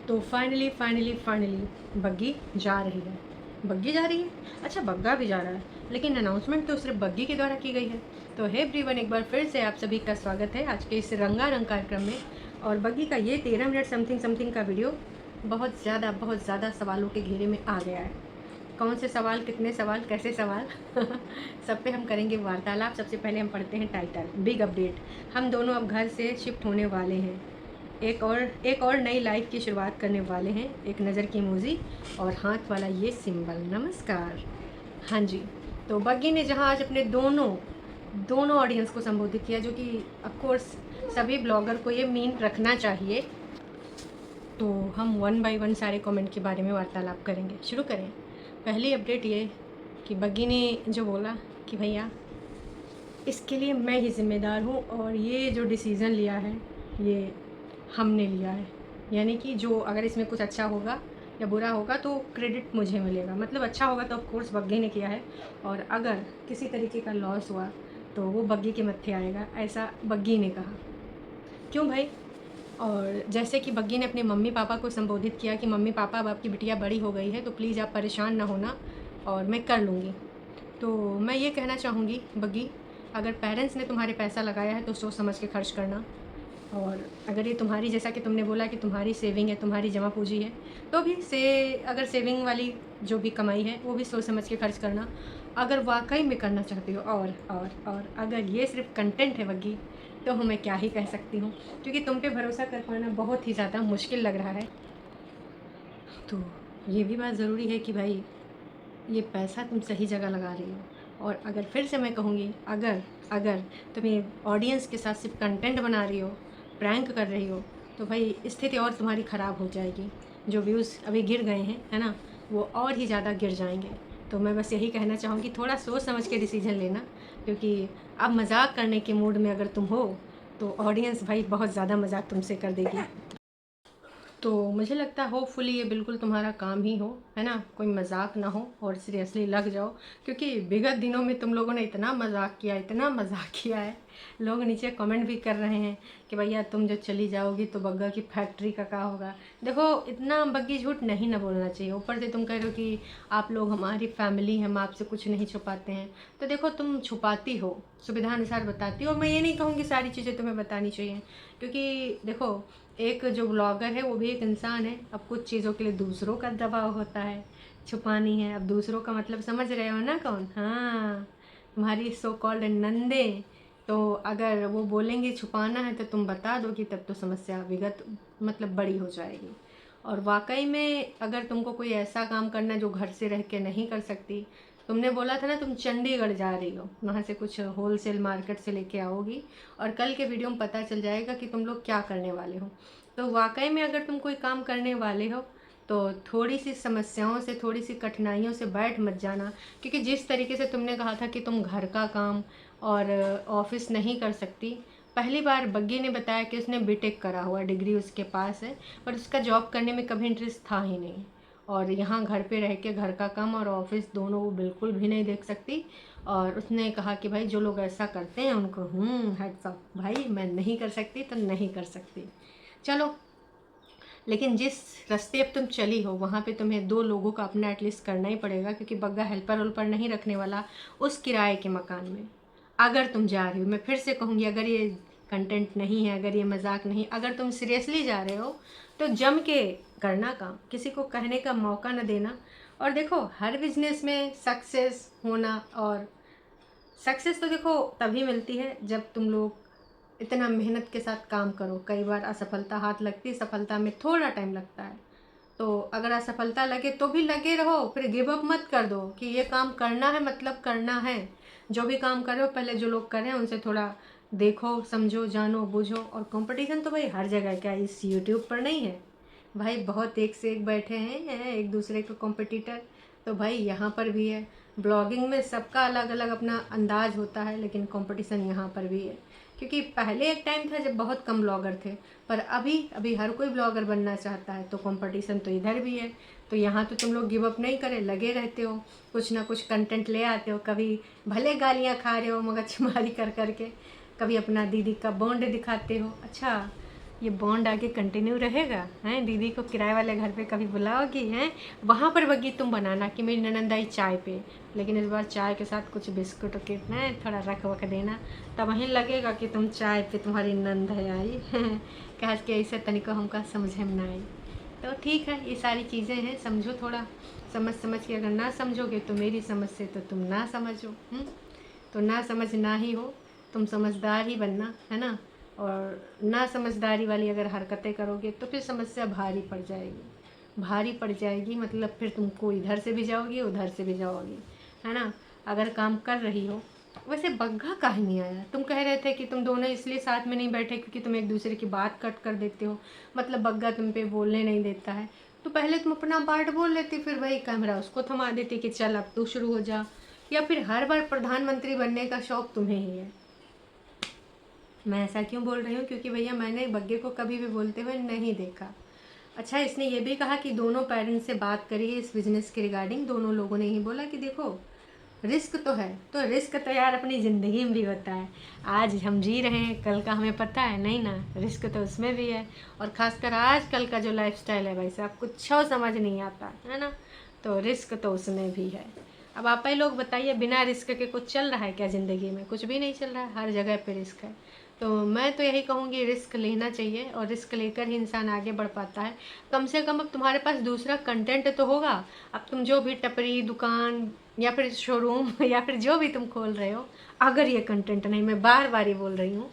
तो फाइनली बग्गी जा रही है। बग्गी जा रही है, अच्छा बग्गा भी जा रहा है, लेकिन अनाउंसमेंट तो सिर्फ बग्गी के द्वारा की गई है। तो हे एवरीवन, एक बार फिर से आप सभी का स्वागत है आज के इस रंगारंग कार्यक्रम में। और बग्गी का ये 13 मिनट समथिंग समथिंग का वीडियो बहुत ज़्यादा सवालों के घेरे में आ गया है। कौन से सवाल, कितने सवाल, कैसे सवाल सब पे हम करेंगे वार्तालाप। सबसे पहले हम पढ़ते हैं टाइटल, बिग अपडेट। हम दोनों अब घर से शिफ्ट होने वाले हैं, एक और नई लाइफ की शुरुआत करने वाले हैं। एक नज़र की इमोजी और हाथ वाला ये सिंबल, नमस्कार। हाँ जी, तो बग्गी ने जहाँ आज अपने दोनों ऑडियंस को संबोधित किया, जो कि ऑफकोर्स सभी ब्लॉगर को ये मीन रखना चाहिए। तो हम वन बाय वन सारे कमेंट के बारे में वार्तालाप करेंगे। शुरू करें। पहली अपडेट ये कि बग्गी ने जो बोला कि भैया इसके लिए मैं ही ज़िम्मेदार हूँ और ये जो डिसीज़न लिया है ये हमने लिया है। यानी कि जो अगर इसमें कुछ अच्छा होगा या बुरा होगा तो क्रेडिट मुझे मिलेगा। मतलब अच्छा होगा तो ऑफकोर्स बग्गी ने किया है, और अगर किसी तरीके का लॉस हुआ तो वो बग्गी के मत्थे आएगा, ऐसा बग्गी ने कहा। क्यों भाई? और जैसे कि बग्गी ने अपने मम्मी पापा को संबोधित किया कि मम्मी पापा अब आपकी बिटिया बड़ी हो गई है तो प्लीज़ आप परेशान ना होना और मैं कर लूँगी। तो मैं ये कहना चाहूँगी बग्गी, अगर पेरेंट्स ने तुम्हारे पैसा लगाया है तो सोच समझ के खर्च करना। और अगर ये तुम्हारी, जैसा कि तुमने बोला कि तुम्हारी सेविंग है, तुम्हारी जमा पूंजी है, तो भी अगर सेविंग वाली जो भी कमाई है वो भी सोच समझ के खर्च करना। अगर वाकई में करना चाहती हो और अगर ये सिर्फ कंटेंट है बग्गी, तो मैं क्या ही कह सकती हूँ, क्योंकि तुम पे भरोसा कर पाना बहुत ही ज़्यादा मुश्किल लग रहा है। तो ये भी बात ज़रूरी है कि भाई ये पैसा तुम सही जगह लगा रही हो। और अगर फिर से मैं कहूँगी, अगर अगर तुम्हें ऑडियंस के साथ सिर्फ कंटेंट बना रही हो, प्रैंक कर रही हो, तो भाई स्थिति और तुम्हारी ख़राब हो जाएगी। जो व्यूज़ अभी गिर गए हैं, है ना, वो और ही ज़्यादा गिर जाएंगे। तो मैं बस यही कहना चाहूँगी, थोड़ा सोच समझ के डिसीजन लेना, क्योंकि अब मजाक करने के मूड में अगर तुम हो तो ऑडियंस भाई बहुत ज़्यादा मजाक तुमसे कर देगी। तो मुझे लगता है होपफुली ये बिल्कुल तुम्हारा काम ही हो, है ना, कोई मजाक ना हो और सीरियसली लग जाओ। क्योंकि विगत दिनों में तुम लोगों ने इतना मजाक किया है। लोग नीचे कमेंट भी कर रहे हैं कि भैया तुम जो चली जाओगी तो बग्गा की फैक्ट्री का क्या होगा। देखो, इतना बग्गी झूठ नहीं ना बोलना चाहिए। ऊपर से तुम कह रहे हो कि आप लोग हमारी फैमिली, हम आपसे कुछ नहीं छुपाते हैं। तो देखो, तुम छुपाती हो, सुविधा अनुसार बताती हो। और मैं ये नहीं कहूँगी सारी चीज़ें तुम्हें बतानी चाहिए, क्योंकि देखो, एक जो ब्लॉगर है वो भी एक इंसान है। अब कुछ चीज़ों के लिए दूसरों का दबाव होता है, छुपानी है। अब दूसरों का मतलब समझ रहे हो ना कौन? हाँ, तुम्हारी सो कॉल्ड नंदे। तो अगर वो बोलेंगे छुपाना है तो तुम बता दोगी, तब तो समस्या विगत मतलब बड़ी हो जाएगी। और वाकई में अगर तुमको कोई ऐसा काम करना है जो घर से रह के नहीं कर सकती, तुमने बोला था ना तुम चंडीगढ़ जा रही हो, वहाँ से कुछ होलसेल मार्केट से लेके आओगी, और कल के वीडियो में पता चल जाएगा कि तुम लोग क्या करने वाले हो। तो वाकई में अगर तुम कोई काम करने वाले हो तो थोड़ी सी समस्याओं से, थोड़ी सी कठिनाइयों से बैठ मत जाना। क्योंकि जिस तरीके से तुमने कहा था कि तुम घर का काम और ऑफिस नहीं कर सकती, पहली बार बग्गी ने बताया कि उसने बीटेक करा हुआ, डिग्री उसके पास है, पर उसका जॉब करने में कभी इंटरेस्ट था ही नहीं। और यहाँ घर पे रह के घर का काम और ऑफिस दोनों वो बिल्कुल भी नहीं देख सकती। और उसने कहा कि भाई जो लोग ऐसा करते हैं उनको हेड्स अप, भाई मैं नहीं कर सकती तो नहीं कर सकती। चलो, लेकिन जिस रास्ते अब तुम चली हो वहाँ पे तुम्हें 2 लोगों का अपना एटलीस्ट करना ही पड़ेगा, क्योंकि बग्गा हेल्पर वेल्पर नहीं रखने वाला उस किराए के मकान में। अगर तुम जा रही हो, मैं फिर से कहूँगी, अगर ये कंटेंट नहीं है, अगर ये मजाक नहीं, अगर तुम सीरियसली जा रहे हो तो जम के करना काम, किसी को कहने का मौका न देना। और देखो, हर बिजनेस में सक्सेस होना, और सक्सेस तो देखो तभी मिलती है जब तुम लोग इतना मेहनत के साथ काम करो। कई बार असफलता हाथ लगती है, सफलता में थोड़ा टाइम लगता है। तो अगर असफलता लगे तो भी लगे रहो, फिर गिव अप मत कर दो कि ये काम करना है, मतलब करना है। जो भी काम करो, पहले जो लोग करें उनसे थोड़ा देखो, समझो, जानो, बूझो। और कंपटीशन तो भाई हर जगह, क्या इस यूट्यूब पर नहीं है भाई? बहुत एक से एक बैठे हैं एक दूसरे के कॉम्पिटिटर। तो भाई यहाँ पर भी है। ब्लॉगिंग में सबका अलग अलग अपना अंदाज होता है, लेकिन कंपटीशन यहाँ पर भी है। क्योंकि पहले एक टाइम था जब बहुत कम ब्लॉगर थे, पर अभी अभी हर कोई ब्लॉगर बनना चाहता है, तो कंपटीशन तो इधर भी है। तो यहाँ तो तुम लोग गिव अप नहीं करे, लगे रहते हो, कुछ ना कुछ कंटेंट ले आते हो। कभी भले गालियाँ खा रहे हो मगजमारी कर करके, कभी अपना दीदी का बॉन्ड दिखाते हो। अच्छा, ये बॉन्ड आगे कंटिन्यू रहेगा? हैं, दीदी को किराए वाले घर पे कभी बुलाओगी? हैं, वहाँ पर बग्गी तुम बनाना कि मेरी ननद आई चाय पे, लेकिन इस बार चाय के साथ कुछ बिस्कुट के हैं थोड़ा रख वख देना, तब वहीं लगेगा कि तुम चाय पे तुम्हारी नंद है आई। कह के ऐसे तनिको हमका समझे में ना आई। तो ठीक है, ये सारी चीज़ें हैं, समझो थोड़ा, समझ समझ के। अगर ना समझोगे तो मेरी समझ से तो तुम ना समझो। तो ना समझना ही हो, तुम समझदार ही बनना, है ना। और ना समझदारी वाली अगर हरकतें करोगे तो फिर समस्या भारी पड़ जाएगी, भारी पड़ जाएगी। मतलब फिर तुमको इधर से भी जाओगी उधर से भी जाओगी, है ना। अगर काम कर रही हो, वैसे बग्गा काहे नहीं आया? तुम कह रहे थे कि तुम दोनों इसलिए साथ में नहीं बैठे क्योंकि तुम एक दूसरे की बात कट कर देते हो, मतलब बग्गा तुम पे बोलने नहीं देता है। तो पहले तुम अपना पार्ट बोल लेती, फिर वही कैमरा उसको थमा देती कि चल अब तू शुरू हो जा। या फिर हर बार प्रधानमंत्री बनने का शौक तुम्हें ही है? मैं ऐसा क्यों बोल रही हूँ? क्योंकि भैया मैंने बग्गे को कभी भी बोलते हुए नहीं देखा। अच्छा, इसने ये भी कहा कि दोनों पेरेंट्स से बात करिए इस बिजनेस के रिगार्डिंग। दोनों लोगों ने ही बोला कि देखो रिस्क तो है, तो रिस्क तो यार अपनी ज़िंदगी में भी होता है। आज हम जी रहे हैं, कल का हमें पता है नहीं ना, रिस्क तो उसमें भी है। और ख़ासकर आज कल का जो लाइफस्टाइल है भाई साहब, कुछ समझ नहीं आता है ना, तो रिस्क तो उसमें भी है। अब आप ही लोग बताइए, बिना रिस्क के कुछ चल रहा है क्या ज़िंदगी में? कुछ भी नहीं चल रहा है, हर जगह पे रिस्क है। तो मैं तो यही कहूँगी, रिस्क लेना चाहिए और रिस्क लेकर ही इंसान आगे बढ़ पाता है। कम से कम अब तुम्हारे पास दूसरा कंटेंट तो होगा। अब तुम जो भी टपरी दुकान या फिर शोरूम या फिर जो भी तुम खोल रहे हो, अगर ये कंटेंट नहीं, मैं बार बार ही बोल रही हूँ,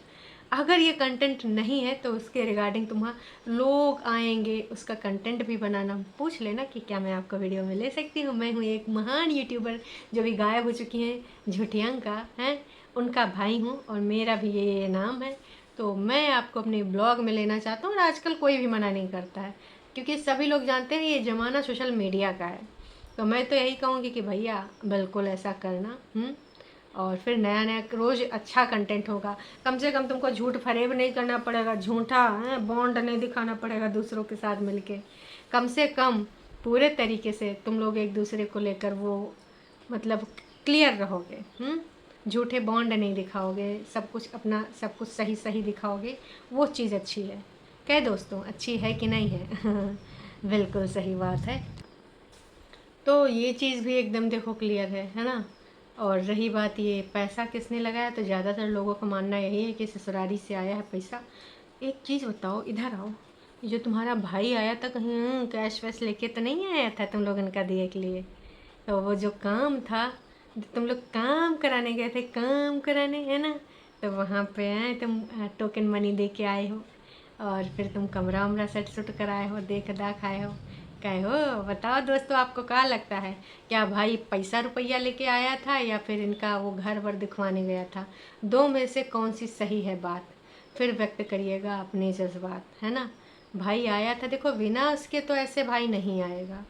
अगर ये कंटेंट नहीं है तो उसके रिगार्डिंग तुम्हारा लोग आएंगे, उसका कंटेंट भी बनाना। पूछ लेना कि क्या मैं आपको वीडियो में ले सकती हूँ? मैं हूँ एक महान यूट्यूबर जो भी गायब हो चुकी हैं, झुटियांका हैं, उनका भाई हूँ और मेरा भी ये नाम है। तो मैं आपको अपने ब्लॉग में लेना चाहता हूँ और आजकल कोई भी मना नहीं करता है, क्योंकि सभी लोग जानते हैं ये ज़माना सोशल मीडिया का है। तो मैं तो यही कहूँगी कि भैया बिल्कुल ऐसा करना। और फिर नया नया रोज़ अच्छा कंटेंट होगा। कम से कम तुमको झूठ फरेब नहीं करना पड़ेगा, झूठा बॉन्ड नहीं दिखाना पड़ेगा दूसरों के साथ मिलके। कम से कम पूरे तरीके से तुम लोग एक दूसरे को लेकर वो मतलब क्लियर रहोगे। झूठे बॉन्ड नहीं दिखाओगे, सब कुछ अपना सब कुछ सही सही दिखाओगे, वो चीज़ अच्छी है। क्या दोस्तों, अच्छी है कि नहीं है? बिल्कुल सही बात है। तो ये चीज़ भी एकदम देखो क्लियर है ना। और रही बात ये पैसा किसने लगाया, तो ज़्यादातर लोगों का मानना यही है कि ससुराली से आया है पैसा। एक चीज़ बताओ, इधर आओ, ये जो तुम्हारा भाई आया था कहीं कैश वैश लेके तो नहीं आया था तुम लोगों का दिए के लिए? तो वो जो काम था, तुम लोग काम कराने गए थे, काम कराने, है ना, तो वहाँ पे आए तुम, टोकन मनी दे के आए हो और फिर तुम कमरा वमरा सेट सुट कराए हो, देख दाख आए हो। कहे हो बताओ दोस्तों, आपको क्या लगता है, क्या भाई पैसा रुपया लेके आया था या फिर इनका वो घर वर दिखवाने गया था? दो में से कौन सी सही है बात? फिर व्यक्त करिएगा अपने जज्बात, है ना। भाई आया था, देखो बिना उसके तो ऐसे भाई नहीं आएगा।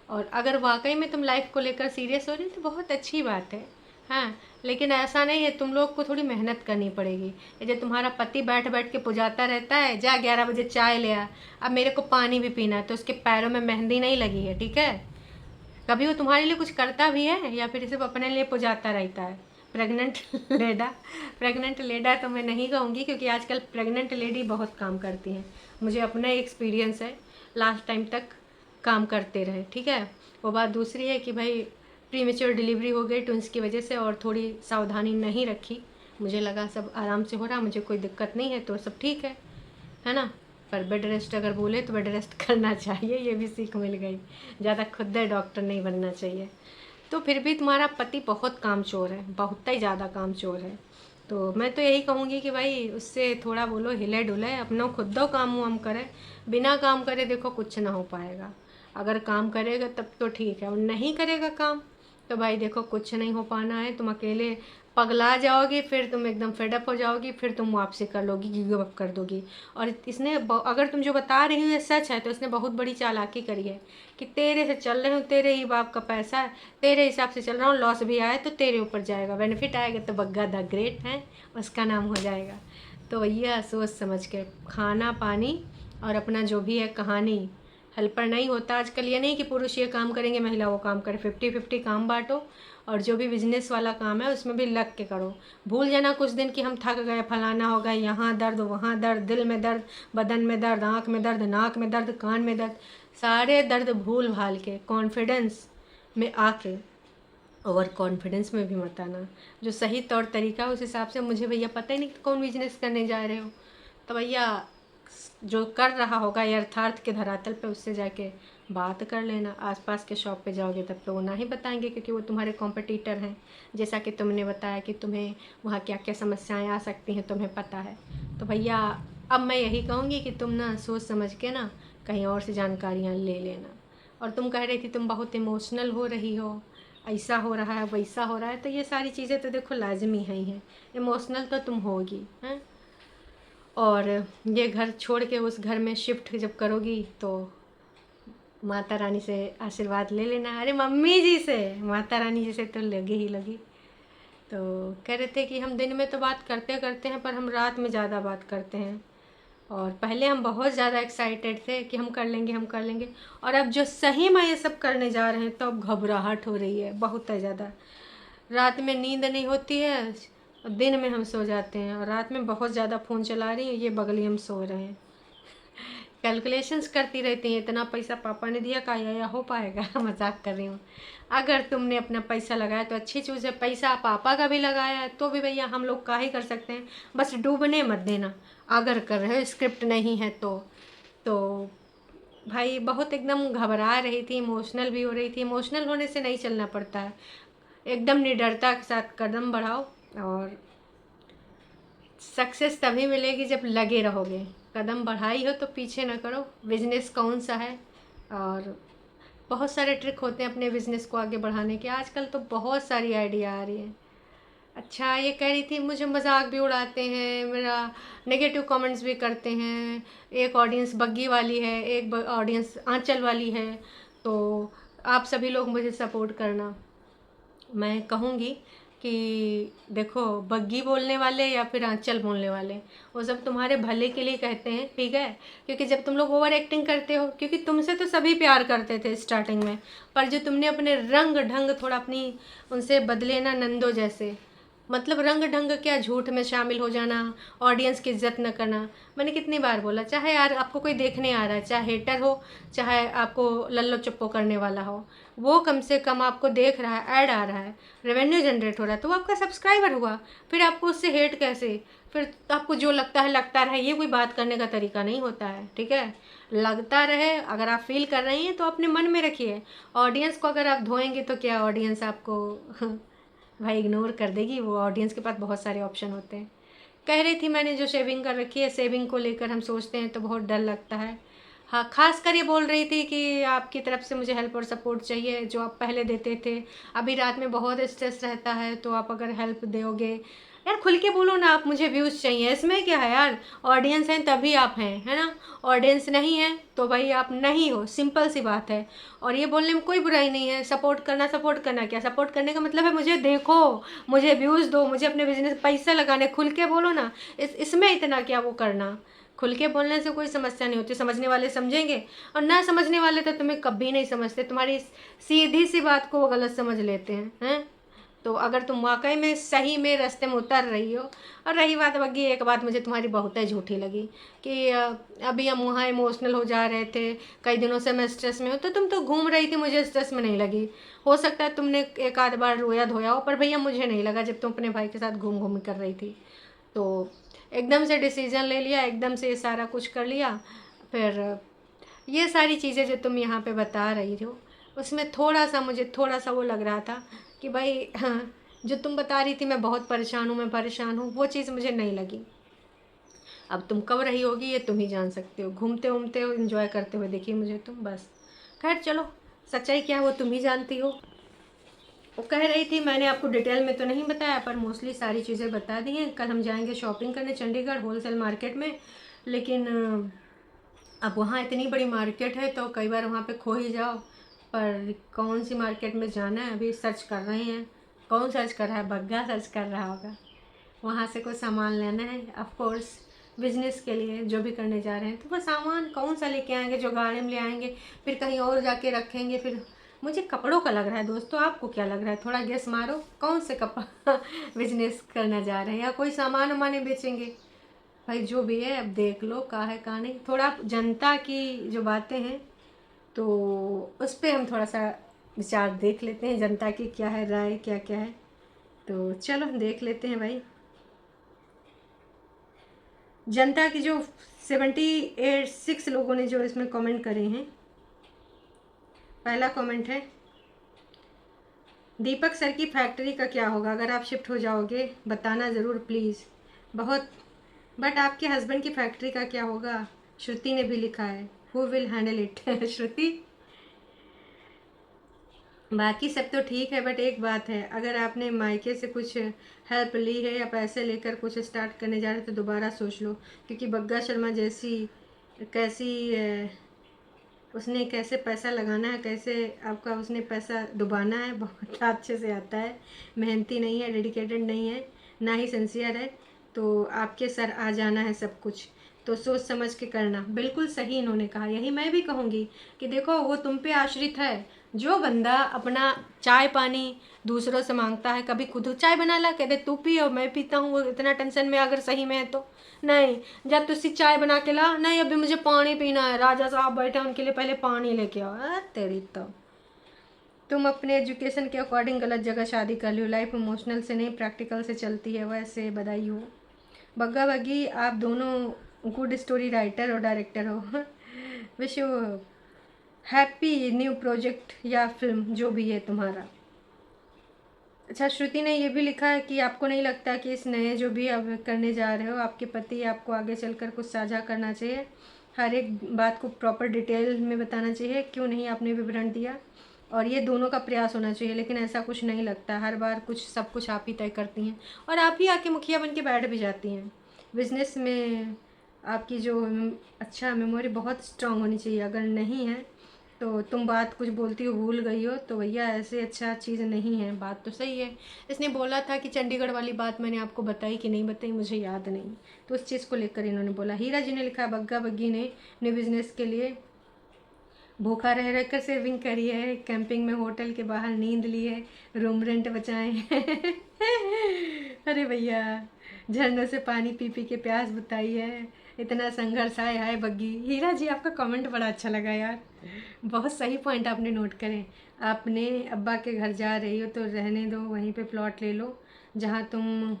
और अगर वाकई में तुम लाइफ को लेकर सीरियस हो रही हो तो बहुत अच्छी बात है। हाँ, लेकिन ऐसा नहीं है, तुम लोग को थोड़ी मेहनत करनी पड़ेगी। ये जो तुम्हारा पति बैठ बैठ के पुजाता रहता है, जा 11 बजे चाय ले आ, अब मेरे को पानी भी पीना है, तो उसके पैरों में मेहंदी नहीं लगी है, ठीक है। कभी वो तुम्हारे लिए कुछ करता भी है या फिर सिर्फ अपने लिए पुजाता रहता है? प्रेग्नेंट लेडा, प्रेग्नेंट लेडा तो मैं नहीं कहूँगी, क्योंकि आजकल प्रेग्नेंट लेडी बहुत काम करती हैं। मुझे अपना एक्सपीरियंस है, लास्ट टाइम तक काम करते रहे, ठीक है। वो बात दूसरी है कि भाई प्रीमेच्योर डिलीवरी हो गई ट्विंस की वजह से और थोड़ी सावधानी नहीं रखी, मुझे लगा सब आराम से हो रहा, मुझे कोई दिक्कत नहीं है तो सब ठीक है ना। पर बेड रेस्ट अगर बोले तो बेड रेस्ट करना चाहिए, ये भी सीख मिल गई। ज़्यादा खुद डॉक्टर नहीं बनना चाहिए। तो फिर भी तुम्हारा पति बहुत कामचोर है, बहुत ही ज़्यादा कामचोर है। तो मैं तो यही कहूँगी कि भाई उससे थोड़ा बोलो, हिले डुले, अपना खुद दो काम वाम करे। बिना काम करे देखो कुछ ना हो पाएगा। अगर काम करेगा तब तो ठीक है, और नहीं करेगा काम तो भाई देखो कुछ नहीं हो पाना है। तुम अकेले पगला जाओगी, फिर तुम एकदम फेडअप हो जाओगी, फिर तुम वापसी कर लोगी, गिव अप कर दोगी। और इसने अगर तुम जो बता रही हो ये सच है तो इसने बहुत बड़ी चालाकी करी है कि तेरे से चल रहे हो, तेरे ही बाप का पैसा है, तेरे हिसाब से चल रहा हूँ, लॉस भी आए तो तेरे ऊपर जाएगा, बेनिफिट आएगा तो बग्गा द ग्रेट है उसका नाम हो जाएगा। तो भैया सोच समझ के खाना पानी और अपना जो भी है कहानी हेल्पर नहीं होता आजकल। ये नहीं कि पुरुष ये काम करेंगे महिला वो काम करे, 50-50 काम बांटो, और जो भी बिजनेस वाला काम है उसमें भी लग के करो। भूल जाना कुछ दिन कि हम थक गए, फलाना हो गया, यहाँ दर्द वहाँ दर्द, दिल में दर्द, बदन में दर्द, आँख में दर्द, नाक में दर्द, कान में दर्द, सारे दर्द भूल भाल के कॉन्फिडेंस में आके, ओवर कॉन्फिडेंस में भी मत आना। जो सही तौर तरीका उस हिसाब से, मुझे भैया पता ही नहीं कौन बिजनेस करने जा रहे हो, तो भैया जो कर रहा होगा यथार्थ के धरातल पे उससे जाके बात कर लेना। आसपास के शॉप पे जाओगे तब तो वो ना ही बताएंगे, क्योंकि वो तुम्हारे कॉम्पिटिटर हैं। जैसा कि तुमने बताया कि तुम्हें वहाँ क्या क्या समस्याएं आ सकती हैं तुम्हें पता है। तो भैया अब मैं यही कहूँगी कि तुम ना सोच समझ के ना कहीं और से जानकारियाँ ले लेना। और तुम कह रही थी तुम बहुत इमोशनल हो रही हो, ऐसा हो रहा है वैसा हो रहा है, तो ये सारी चीज़ें तो देखो लाजमी ही हैं। इमोशनल तो तुम होगी हैं, और ये घर छोड़ के उस घर में शिफ्ट जब करोगी तो माता रानी से आशीर्वाद ले लेना। अरे मम्मी जी से, माता रानी जी से तो लगी ही लगी। तो कह रहे थे कि हम दिन में तो बात करते करते हैं पर हम रात में ज़्यादा बात करते हैं, और पहले हम बहुत ज़्यादा एक्साइटेड थे कि हम कर लेंगे हम कर लेंगे, और अब जो सही में ये सब करने जा रहे हैं तो अब घबराहट हो रही है बहुत ज़्यादा। रात में नींद नहीं होती है और दिन में हम सो जाते हैं, और रात में बहुत ज़्यादा फ़ोन चला रही हैं, ये बगली हम सो रहे हैं, कैलकुलेशंस करती रहती हैं, इतना पैसा पापा ने दिया का या हो पाएगा। मजाक कर रही हूँ। अगर तुमने अपना पैसा लगाया तो अच्छी चीज़ है, पैसा पापा का भी लगाया है तो भी भैया हम लोग का ही कर सकते हैं, बस डूबने मत देना अगर कर रहे हो, स्क्रिप्ट नहीं है तो भाई बहुत एकदम घबरा रही थी, इमोशनल भी हो रही थी। इमोशनल होने से नहीं चलना पड़ता है, एकदम निडरता के साथ कदम बढ़ाओ, और सक्सेस तभी मिलेगी जब लगे रहोगे। कदम बढ़ाई हो तो पीछे ना करो। बिजनेस कौन सा है, और बहुत सारे ट्रिक होते हैं अपने बिजनेस को आगे बढ़ाने के, आजकल तो बहुत सारी आइडिया आ रही है। अच्छा ये कह रही थी मुझे मजाक भी उड़ाते हैं, मेरा नेगेटिव कमेंट्स भी करते हैं। एक ऑडियंस बग्गी वाली है, एक ऑडियंस आंचल वाली है, तो आप सभी लोग मुझे सपोर्ट करना। मैं कहूँगी कि देखो बग्गी बोलने वाले या फिर आंचल बोलने वाले, वो सब तुम्हारे भले के लिए कहते हैं, ठीक है। क्योंकि जब तुम लोग ओवर एक्टिंग करते हो, क्योंकि तुमसे तो सभी प्यार करते थे स्टार्टिंग में, पर जो तुमने अपने रंग ढंग थोड़ा अपनी उनसे बदले ना, नंदो जैसे, मतलब रंग ढंग क्या, झूठ में शामिल हो जाना, ऑडियंस की इज्जत न करना। मैंने कितनी बार बोला, चाहे यार आपको कोई देखने आ रहा है, चाहे हेटर हो चाहे आपको लल्लो चप्पो करने वाला हो, वो कम से कम आपको देख रहा है, ऐड आ रहा है, रेवेन्यू जनरेट हो रहा है, तो वो आपका सब्सक्राइबर हुआ। फिर आपको उससे हेट कैसे, फिर आपको जो लगता है लगता रहे, ये कोई बात करने का तरीका नहीं होता है, ठीक है। लगता रहे, अगर आप फील कर रही हैं तो अपने मन में रखिए। ऑडियंस को अगर आप धोएंगे तो क्या ऑडियंस आपको भाई इग्नोर कर देगी, वो ऑडियंस के पास बहुत सारे ऑप्शन होते हैं। कह रही थी मैंने जो शेविंग कर रखी है, शेविंग को लेकर हम सोचते हैं तो बहुत डर लगता है। हाँ खास कर ये बोल रही थी कि आपकी तरफ से मुझे हेल्प और सपोर्ट चाहिए, जो आप पहले देते थे। अभी रात में बहुत स्ट्रेस रहता है, तो आप अगर हेल्प दोगे, यार खुल के बोलो ना, आप मुझे व्यूज़ चाहिए, इसमें क्या है यार। ऑडियंस हैं तभी आप हैं, है ना। ऑडियंस नहीं है तो भाई आप नहीं हो, सिंपल सी बात है। और ये बोलने में कोई बुराई नहीं है। सपोर्ट करना क्या, सपोर्ट करने का मतलब है मुझे देखो, मुझे व्यूज़ दो, मुझे अपने बिजनेस पैसा लगाने, खुल के बोलो ना। इसमें इतना क्या वो करना। खुल के बोलने से कोई समस्या नहीं होती, समझने वाले समझेंगे, और ना समझने वाले तो तुम्हें कभी नहीं समझते, तुम्हारी सीधी सी बात को वो गलत समझ लेते हैं। तो अगर तुम वाकई में सही में रास्ते में उतर रही हो। और रही बात बग्गी, एक बात मुझे तुम्हारी बहुत ही झूठी लगी कि अभी हम वहाँ इमोशनल हो जा रहे थे, कई दिनों से मैं स्ट्रेस में हूँ, तो तुम तो घूम रही थी, मुझे स्ट्रेस में नहीं लगी। हो सकता है तुमने एक आध बार रोया धोया हो, पर भैया मुझे नहीं लगा जब तुम अपने भाई के साथ घूम घूम कर रही थी। तो एकदम से डिसीज़न ले लिया, एकदम से ये सारा कुछ कर लिया। फिर ये सारी चीज़ें जो तुम यहाँ पे बता रही हो, उसमें मुझे थोड़ा सा वो लग रहा था कि भाई हाँ, जो तुम बता रही थी मैं बहुत परेशान हूँ, मैं परेशान हूँ, वो चीज़ मुझे नहीं लगी। अब तुम कब रही होगी ये तुम ही जान सकते हो, घूमते घूमते हो, इन्जॉय करते हुए देखिए मुझे तुम, बस। खैर चलो, सच्चाई क्या है वो तुम ही जानती हो। वो कह रही थी, मैंने आपको डिटेल में तो नहीं बताया पर मोस्टली सारी चीज़ें बता दी हैं। कल हम जाएंगे शॉपिंग करने चंडीगढ़ होलसेल मार्केट में, लेकिन अब वहाँ इतनी बड़ी मार्केट है तो कई बार वहाँ पे खो ही जाओ। पर कौन सी मार्केट में जाना है अभी सर्च कर रहे हैं। कौन सर्च कर रहा है, बग्गा सर्च कर रहा होगा। वहाँ से कुछ सामान लेना है ऑफ कोर्स। बिजनेस के लिए जो भी करने जा रहे हैं, तो वो सामान कौन सा लेके आएंगे जो गाड़ी में ले आएंगे, फिर कहीं और जाके रखेंगे। फिर मुझे कपड़ों का लग रहा है दोस्तों, आपको क्या लग रहा है? थोड़ा गेस मारो, कौन से कपड़ा बिजनेस करना जा रहे हैं, या कोई सामान वामान बेचेंगे? भाई जो भी है, अब देख लो का है का नहीं। थोड़ा जनता की जो बातें हैं तो उस पर हम थोड़ा सा विचार देख लेते हैं, जनता की क्या है राय, क्या क्या है। तो चलो देख लेते हैं भाई, जनता की जो 76 लोगों ने जो इसमें कमेंट करे हैं। पहला कमेंट है, दीपक सर की फैक्ट्री का क्या होगा अगर आप शिफ्ट हो जाओगे, बताना ज़रूर प्लीज़। बहुत, बट आपके हस्बैंड की फैक्ट्री का क्या होगा? श्रुति ने भी लिखा है, हु विल हैंडल इट? श्रुति, बाकी सब तो ठीक है, बट एक बात है, अगर आपने मायके से कुछ हेल्प ली है या पैसे लेकर कुछ स्टार्ट करने जा रहे हो तो दोबारा सोच लो, क्योंकि बग्गा शर्मा जैसी कैसी उसने कैसे पैसा लगाना है, कैसे आपका उसने पैसा डुबाना है, बहुत अच्छे से आता है। मेहनती नहीं है, डेडिकेटेड नहीं है, ना ही सिंसियर है, तो आपके सर आ जाना है सब कुछ। तो सोच समझ के करना, बिल्कुल सही इन्होंने कहा। यही मैं भी कहूँगी कि देखो वो तुम पे आश्रित है। जो बंदा अपना चाय पानी दूसरों से मांगता है, कभी खुद चाय बना ला, कह दे तू पी और मैं पीता हूँ, वो इतना टेंशन में अगर सही में है तो नहीं, जब तुझसे चाय बना के ला, नहीं अभी मुझे पानी पीना है, राजा साहब बैठे उनके लिए पहले पानी लेके आओ। तेरी तो तुम अपने एजुकेशन के अकॉर्डिंग गलत जगह शादी कर ली हो, लाइफ इमोशनल से नहीं प्रैक्टिकल से चलती है, वैसे बधाई हो। बग्गा बग्गी आप दोनों गुड स्टोरी राइटर और डायरेक्टर हो। Wish you happy new project या फिल्म जो भी है तुम्हारा। अच्छा, श्रुति ने ये भी लिखा है कि आपको नहीं लगता कि इस नए जो भी अब करने जा रहे हो, आपके पति आपको आगे चलकर कुछ साझा करना चाहिए, हर एक बात को प्रॉपर डिटेल में बताना चाहिए, क्यों नहीं आपने विवरण दिया, और ये दोनों का प्रयास होना चाहिए। लेकिन ऐसा कुछ नहीं लगता, हर बार कुछ सब कुछ आप ही तय करती हैं और आप ही आके मुखिया बन के बैठ भी जाती हैं। बिजनेस में आपकी जो अच्छा मेमोरी बहुत स्ट्रांग होनी चाहिए, अगर नहीं है तो तुम बात कुछ बोलती हो भूल गई हो, तो भैया ऐसे अच्छा चीज़ नहीं है। बात तो सही है, इसने बोला था कि चंडीगढ़ वाली बात मैंने आपको बताई कि नहीं बताई मुझे याद नहीं, तो उस चीज़ को लेकर इन्होंने बोला। हीरा जी ने लिखा, बग्गा बग्गी ने न्यू बिजनेस के लिए भूखा रह रह कर सेविंग करी है, कैंपिंग में होटल के बाहर नींद ली है, रूम रेंट बचाए हैं। अरे भैया, झरनों से पानी पी पी के प्यास बुताई है, इतना संघर्ष आए हाय बग्गी। हीरा जी आपका कमेंट बड़ा अच्छा लगा यार, बहुत सही पॉइंट आपने नोट करें। आपने अब्बा के घर जा रही हो तो रहने दो, वहीं पे प्लॉट ले लो जहाँ तुम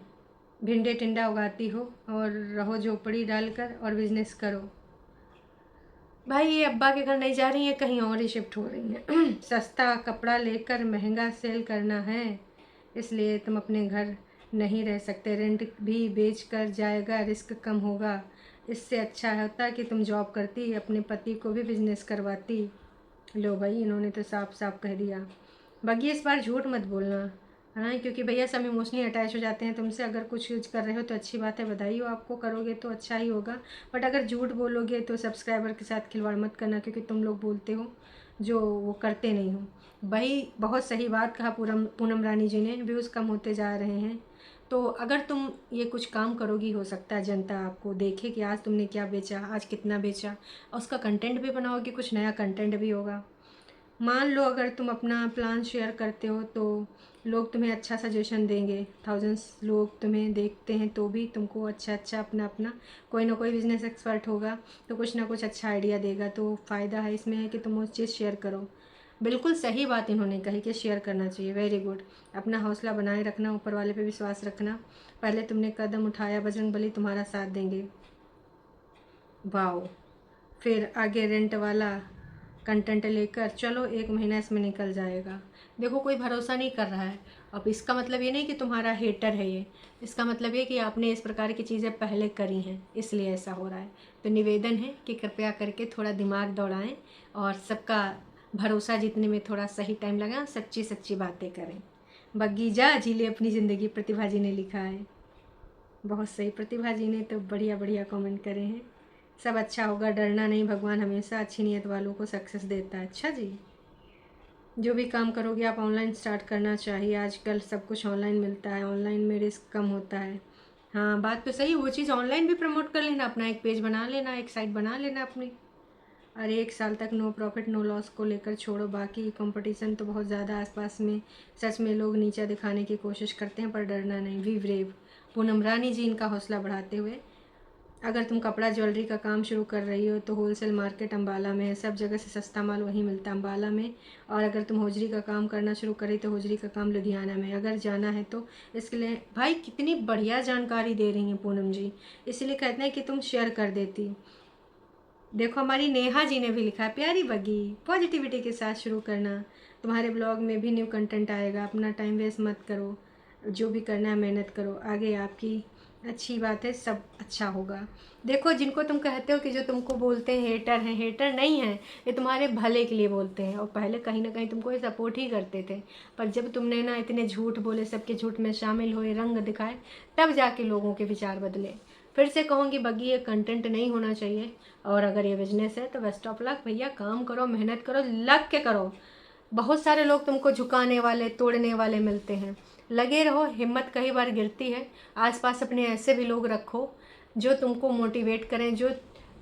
भिंडे टिंडा उगाती हो, और रहो झोपड़ी डालकर और बिजनेस करो। भाई ये अब्बा के घर नहीं जा रही हैं, कहीं और ही शिफ्ट हो रही हैं। सस्ता कपड़ा लेकर महंगा सेल करना है, इसलिए तुम अपने घर नहीं रह सकते, रेंट भी बेच कर जाएगा, रिस्क कम होगा। इससे अच्छा होता कि तुम जॉब करती, अपने पति को भी बिजनेस करवाती। लो भाई, इन्होंने तो साफ साफ कह दिया। बग्गी इस बार झूठ मत बोलना, हाँ, क्योंकि भैया सब इमोशनली अटैच हो जाते हैं तुमसे। अगर कुछ यूज कर रहे हो तो अच्छी बात है, बधाई हो आपको, करोगे तो अच्छा ही होगा, बट अगर झूठ बोलोगे तो सब्सक्राइबर के साथ खिलवाड़ मत करना, क्योंकि तुम लोग बोलते हो जो वो करते नहीं हो। भाई बहुत सही बात कहा पूनम रानी जी ने, व्यूज़ कम होते जा रहे हैं, तो अगर तुम ये कुछ काम करोगी, हो सकता है जनता आपको देखे कि आज तुमने क्या बेचा, आज कितना बेचा, और उसका कंटेंट भी बनाओगी, कुछ नया कंटेंट भी होगा। मान लो अगर तुम अपना प्लान शेयर करते हो तो लोग तुम्हें अच्छा सजेशन देंगे, थाउजेंड्स लोग तुम्हें देखते हैं तो भी तुमको अच्छा अच्छा अपना अपना कोई ना कोई बिजनेस एक्सपर्ट होगा तो कुछ ना कुछ अच्छा आइडिया देगा। तो फ़ायदा है इसमें है कि तुम उस चीज़ शेयर करो। बिल्कुल सही बात इन्होंने कही कि शेयर करना चाहिए, वेरी गुड। अपना हौसला बनाए रखना, ऊपर वाले पे विश्वास रखना, पहले तुमने कदम उठाया, बजरंगबली तुम्हारा साथ देंगे। वाओ, फिर आगे रेंट वाला कंटेंट लेकर चलो, 1 महीना इसमें निकल जाएगा। देखो कोई भरोसा नहीं कर रहा है। अब इसका मतलब ये नहीं कि तुम्हारा हेटर है ये, इसका मतलब ये कि आपने इस प्रकार की चीज़ें पहले करी हैं, इसलिए ऐसा हो रहा है। तो निवेदन है कि कृपया करके थोड़ा दिमाग दौड़ाएं और सबका भरोसा जीतने में थोड़ा सही टाइम लगाएं, सच्ची सच्ची बातें करें। बग्गी जा जी ले अपनी ज़िंदगी, प्रतिभा जी ने लिखा है। बहुत सही, प्रतिभा जी ने तो बढ़िया बढ़िया कमेंट करे हैं। सब अच्छा होगा, डरना नहीं, भगवान हमेशा अच्छी नीयत वालों को सक्सेस देता है। अच्छा जी, जो भी काम करोगे आप ऑनलाइन स्टार्ट करना चाहिए, आजकल सब कुछ ऑनलाइन मिलता है, ऑनलाइन में रिस्क कम होता है। हाँ, बात तो सही, वो चीज़ ऑनलाइन भी प्रमोट कर लेना, अपना एक पेज बना लेना, एक साइट बना लेना अपनी। अरे 1 साल तक नो प्रॉफिट नो लॉस को लेकर छोड़ो, बाकी कंपटीशन तो बहुत ज़्यादा आसपास में, सच में लोग नीचा दिखाने की कोशिश करते हैं, पर डरना नहीं, वी ब्रेव। पूनम रानी जी इनका हौसला बढ़ाते हुए, अगर तुम कपड़ा ज्वेलरी का काम शुरू कर रही हो तो होलसेल मार्केट अम्बाला में है, सब जगह से सस्ता माल वहीं मिलता है अम्बाला में। और अगर तुम होजरी का काम करना शुरू करी तो होजरी का काम लुधियाना में, अगर जाना है तो इसके लिए भाई कितनी बढ़िया जानकारी दे रही हैं पूनम जी, इसलिए कहते हैं कि तुम शेयर कर देती। देखो हमारी नेहा जी ने भी लिखा है, प्यारी बगी, पॉजिटिविटी के साथ शुरू करना, तुम्हारे ब्लॉग में भी न्यू कंटेंट आएगा, अपना टाइम वेस्ट मत करो, जो भी करना है मेहनत करो, आगे आपकी अच्छी बात है, सब अच्छा होगा। देखो जिनको तुम कहते हो कि जो तुमको बोलते हैं हेटर हैं, हेटर नहीं हैं, ये तुम्हारे भले के लिए बोलते हैं, और पहले कहीं ना कहीं तुमको ये सपोर्ट ही करते थे, पर जब तुमने ना इतने झूठ बोले, सबके झूठ में शामिल हुए, रंग दिखाए, तब जाके लोगों के विचार बदले। फिर से कहूँगी बग्गी, ये कंटेंट नहीं होना चाहिए, और अगर ये बिजनेस है तो बेस्ट ऑफ लक भैया, काम करो, मेहनत करो, लग के करो। बहुत सारे लोग तुमको झुकाने वाले, तोड़ने वाले मिलते हैं, लगे रहो, हिम्मत कई बार गिरती है, आसपास अपने ऐसे भी लोग रखो जो तुमको मोटिवेट करें, जो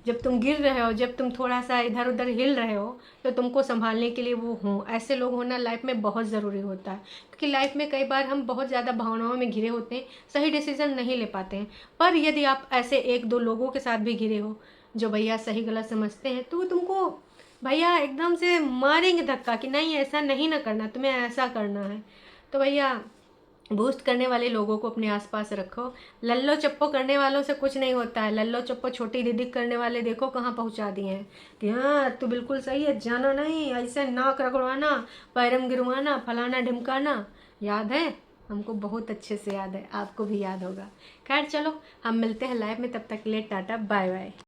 जब तुम गिर रहे हो, जब तुम थोड़ा सा इधर उधर हिल रहे हो, तो तुमको संभालने के लिए वो हों। ऐसे लोग होना लाइफ में बहुत ज़रूरी होता है, क्योंकि लाइफ में कई बार हम बहुत ज़्यादा भावनाओं में घिरे होते हैं, सही डिसीजन नहीं ले पाते हैं। पर यदि आप ऐसे 1-2 लोगों के साथ भी घिरे हो जो भैया सही गलत समझते हैं, तो वो तुमको भैया एकदम से मारेंगे धक्का कि नहीं ऐसा नहीं ना करना, तुम्हें ऐसा करना है। तो भैया बूस्ट करने वाले लोगों को अपने आसपास रखो, लल्लो चप्पो करने वालों से कुछ नहीं होता है। लल्लो चप्पो छोटी दीदी करने वाले देखो कहाँ पहुँचा दिए हैं, कि हाँ तू बिल्कुल सही है, जाना नहीं, ऐसे नाक रगड़वाना, पैरम गिरवाना, फलाना ढिमकाना, याद है हमको, बहुत अच्छे से याद है, आपको भी याद होगा। खैर चलो, हम मिलते हैं लाइव में, तब तक के लिए टाटा बाय बाय।